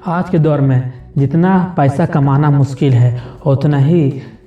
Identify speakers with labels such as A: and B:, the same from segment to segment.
A: आज के दौर में जितना पैसा कमाना मुश्किल है उतना ही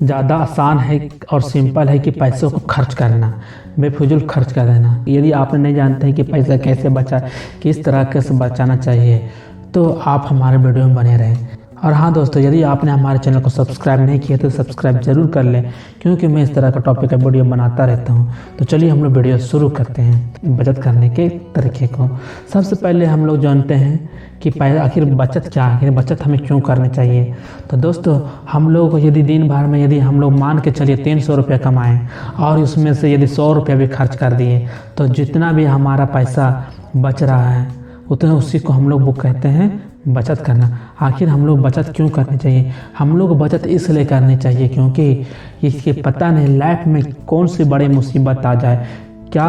A: ज़्यादा आसान है और सिंपल है कि पैसों को खर्च करना, बेफिजूल खर्च कर देना। यदि आप नहीं जानते हैं कि पैसा कैसे बचा, किस तरह से बचाना चाहिए, तो आप हमारे वीडियो में बने रहें। और हाँ दोस्तों, यदि आपने हमारे चैनल को सब्सक्राइब नहीं किया तो सब्सक्राइब जरूर कर लें, क्योंकि मैं इस तरह का टॉपिक का वीडियो बनाता रहता हूँ। तो चलिए हम लोग वीडियो शुरू करते हैं बचत करने के तरीके को। सबसे पहले हम लोग जानते हैं कि आखिर बचत क्या है, आखिर बचत हमें क्यों करनी चाहिए। तो दोस्तों, हम लोग यदि दिन भर में यदि हम लोग मान के चलिए 300 रुपये कमाएँ और उसमें से यदि 100 रुपये भी खर्च कर दिए, तो जितना भी हमारा पैसा बच रहा है उतना उसी को हम लोग वो कहते हैं बचत करना। आखिर हम लोग बचत क्यों करनी चाहिए? हम लोग बचत इसलिए करनी चाहिए क्योंकि इसके पता नहीं लाइफ में कौन सी बड़ी मुसीबत आ जाए, क्या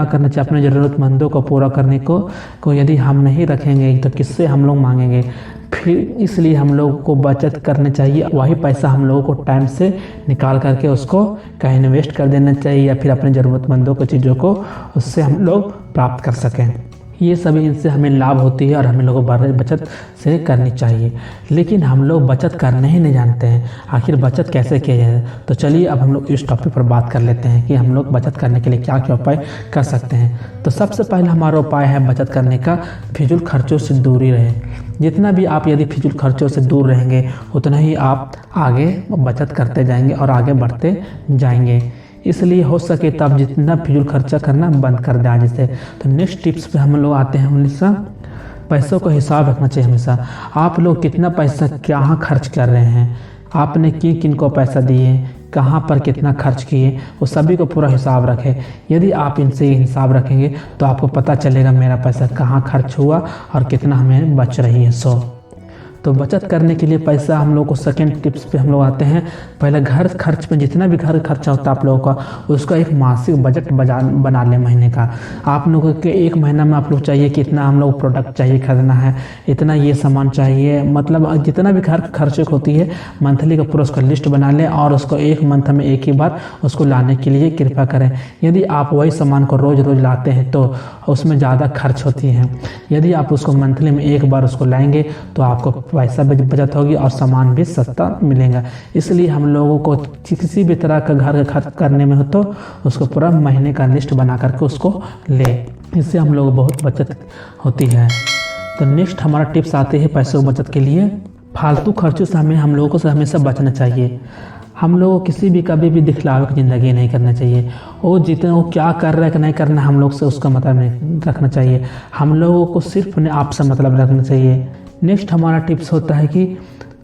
A: करना चाहिए। अपने ज़रूरतमंदों को पूरा करने को यदि हम नहीं रखेंगे तो किससे हम लोग मांगेंगे। फिर इसलिए हम लोगों को बचत करनी चाहिए। वही पैसा हम लोगों को टाइम से निकाल करके उसको कहीं इन्वेस्ट कर देना चाहिए, या फिर अपने ज़रूरतमंदों की चीज़ों को उससे हम लोग प्राप्त कर सकें। ये सभी इनसे हमें लाभ होती है और हमें लोगों को बचत से करनी चाहिए। लेकिन हम लोग बचत करना ही नहीं जानते हैं, आखिर बचत कैसे किया जाए। तो चलिए अब हम लोग इस टॉपिक पर बात कर लेते हैं कि हम लोग बचत करने के लिए क्या क्या उपाय कर सकते हैं। तो सबसे पहले हमारा उपाय है बचत करने का, फिजूल खर्चों से दूरी रहे। जितना भी आप यदि फिजूल खर्चों से दूर रहेंगे उतना ही आप आगे बचत करते जाएंगे और आगे बढ़ते जाएंगे। इसलिए हो सके तब जितना फिजूल खर्चा करना बंद कर दें आज से। तो नेक्स्ट टिप्स पे हम लोग आते हैं। हमेशा पैसों का हिसाब रखना चाहिए। हमेशा आप लोग कितना पैसा कहाँ खर्च कर रहे हैं, आपने किन को पैसा दिए, कहाँ पर कितना खर्च किए, वो सभी को पूरा हिसाब रखें। यदि आप इनसे हिसाब रखेंगे तो आपको पता चलेगा मेरा पैसा कहाँ खर्च हुआ और कितना हमें बच रही है। तो बचत करने के लिए पैसा हम लोग को सेकंड टिप्स पे हम लोग आते हैं। पहले घर खर्च में जितना भी घर खर्चा होता है आप लोगों का, उसका एक मासिक बजट बना लें महीने का। आप लोगों के एक महीना में आप लोग चाहिए कि इतना हम लोग प्रोडक्ट चाहिए खरीदना है, इतना ये सामान चाहिए, मतलब जितना भी घर खर्च होती है मंथली का पूरा उसका लिस्ट बना लें और उसको एक मंथ में एक ही बार उसको लाने के लिए कृपा करें। यदि आप वही सामान को रोज़ लाते हैं तो उसमें ज़्यादा खर्च होती है। यदि आप उसको मंथली में एक बार उसको लाएंगे तो आपको पैसा बचत होगी और सामान भी सस्ता मिलेगा। इसलिए हम लोगों को किसी भी तरह का घर खर्च करने में हो तो उसको पूरा महीने का लिस्ट बना करके उसको ले, इससे हम लोग बहुत बचत होती है। तो नेक्स्ट हमारा टिप्स आते हैं पैसों की बचत के लिए। फालतू खर्चों से हम लोगों को हमेशा बचना चाहिए। हम लोगों को किसी भी कभी भी दिखलावे की ज़िंदगी नहीं करना चाहिए। वो जितना वो क्या कर रहा है कि नहीं करना हम लोग से उसका मतलब नहीं रखना चाहिए। हम लोगों को सिर्फ अपने आप से मतलब रखना चाहिए। नेक्स्ट हमारा टिप्स होता है कि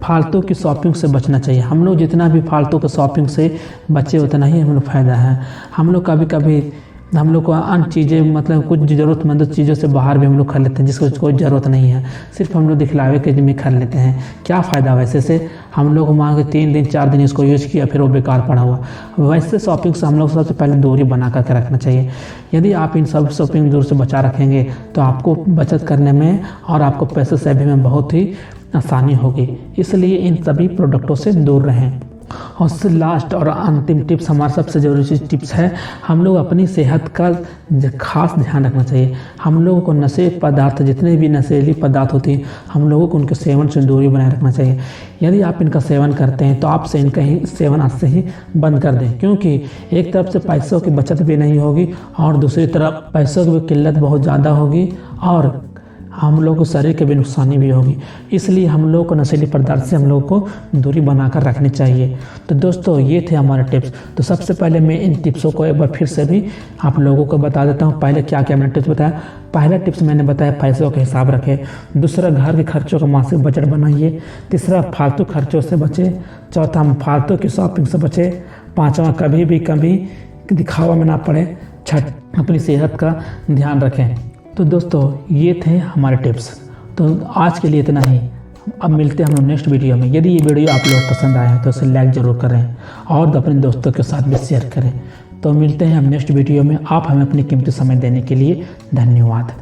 A: फालतू की शॉपिंग से बचना चाहिए। हम लोग जितना भी फालतू की शॉपिंग से बचे उतना ही हम लोग फ़ायदा है। हम लोग कभी कभी हम लोग को अन्य चीज़ें मतलब कुछ ज़रूरतमंद चीज़ों से बाहर भी हम लोग खरीद लेते हैं जिसको कोई ज़रूरत नहीं है, सिर्फ हम लोग दिखलावे के में खरीद लेते हैं। क्या फ़ायदा वैसे से? हम लोग मान के 3 दिन 4 दिन इसको यूज़ किया फिर वो बेकार पड़ा हुआ। वैसे शॉपिंग से हम लोग सबसे पहले दूरी बना करके रखना चाहिए। यदि आप इन सब शॉपिंग दूर से बचा रखेंगे तो आपको बचत करने में और आपको पैसे सेविंग में बहुत ही आसानी होगी। इसलिए इन सभी प्रोडक्टों से दूर रहें। और उससे लास्ट और अंतिम टिप्स हमारा सबसे ज़रूरी टिप्स है, हम लोग अपनी सेहत का खास ध्यान रखना चाहिए। हम लोगों को नशे पदार्थ, जितने भी नशीली पदार्थ होती हैं, हम लोगों को उनके सेवन से दूरी बनाए रखना चाहिए। यदि आप इनका सेवन करते हैं तो आपसे इनका ही सेवन आज से ही बंद कर दें, क्योंकि एक तरफ से पैसों की बचत भी नहीं होगी और दूसरी तरफ पैसों की भी किल्लत बहुत ज़्यादा होगी और हम लोग को शरीर के भी नुकसानी भी होगी। इसलिए हम लोग को नशीली पदार्थ से हम लोग को दूरी बनाकर रखनी चाहिए। तो दोस्तों, ये थे हमारे टिप्स। तो सबसे पहले मैं इन टिप्सों को एक बार फिर से भी आप लोगों को बता देता हूँ। पहले क्या क्या मैंने टिप्स बताया। पहला टिप्स मैंने बताया पैसों का हिसाब रखें। दूसरा, घर के खर्चों का मासिक बजट बनाइए। तीसरा, फालतू खर्चों से बचें। चौथा, फालतू की शॉपिंग से बचें। पाँचवा, कभी दिखावा में ना पड़े। छठ, अपनी सेहत का ध्यान रखें। तो दोस्तों, ये थे हमारे टिप्स। तो आज के लिए इतना ही। अब मिलते हैं हम लोग नेक्स्ट वीडियो में। यदि ये वीडियो आप लोग पसंद आए तो इसे लाइक ज़रूर करें और अपने दोस्तों के साथ भी शेयर करें। तो मिलते हैं हम नेक्स्ट वीडियो में। आप हमें अपनी कीमती समय देने के लिए धन्यवाद।